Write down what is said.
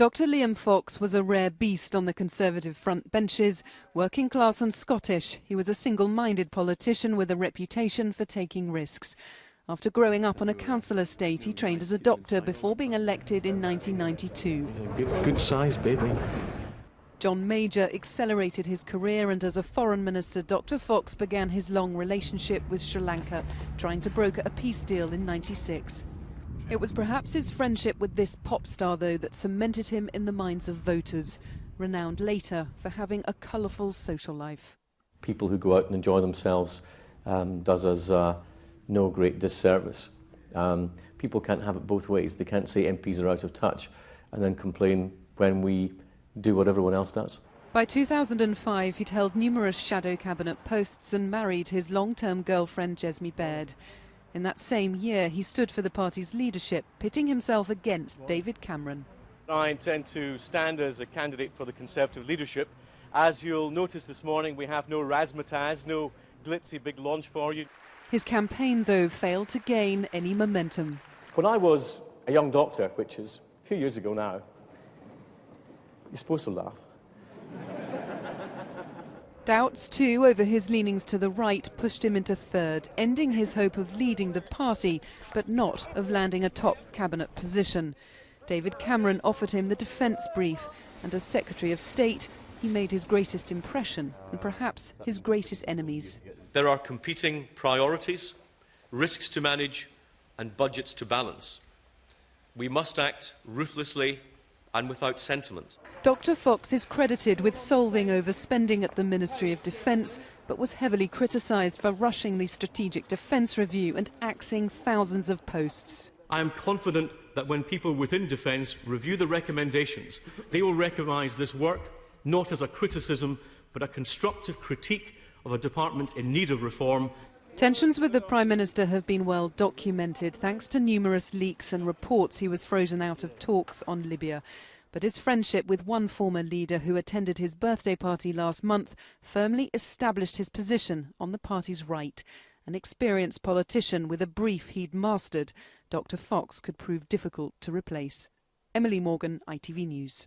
Dr. Liam Fox was a rare beast on the Conservative front benches. Working class and Scottish, he was a single-minded politician with a reputation for taking risks. After growing up on a council estate, he trained as a doctor before being elected in 1992. He's a good sized baby. John Major accelerated his career, and as a foreign minister, Dr. Fox began his long relationship with Sri Lanka, trying to broker a peace deal in '96. It was perhaps his friendship with this pop star, though, that cemented him in the minds of voters, renowned later for having a colourful social life. People who go out and enjoy themselves does us no great disservice. People can't have it both ways. They can't say MPs are out of touch and then complain when we do what everyone else does. By 2005, he'd held numerous shadow cabinet posts and married his long-term girlfriend, Jesmy Baird. In that same year, he stood for the party's leadership, pitting himself against David Cameron. I intend to stand as a candidate for the Conservative leadership. As you'll notice this morning, we have no razzmatazz, no glitzy big launch for you. His campaign, though, failed to gain any momentum. When I was a young doctor, which is a few years ago now, you're supposed to laugh. Doubts, too, over his leanings to the right pushed him into third, ending his hope of leading the party, but not of landing a top cabinet position. David Cameron offered him the defence brief, and as Secretary of State, he made his greatest impression and perhaps his greatest enemies. There are competing priorities, risks to manage and budgets to balance. We must act ruthlessly and without sentiment. Dr. Fox is credited with solving overspending at the Ministry of Defence, but was heavily criticised for rushing the Strategic Defence Review and axing thousands of posts. I am confident that when people within Defence review the recommendations, they will recognise this work not as a criticism, but a constructive critique of a department in need of reform. Tensions with the Prime Minister have been well documented, thanks to numerous leaks and reports he was frozen out of talks on Libya. But his friendship with one former leader who attended his birthday party last month firmly established his position on the party's right. An experienced politician with a brief he'd mastered, Dr. Fox could prove difficult to replace. Emily Morgan, ITV News.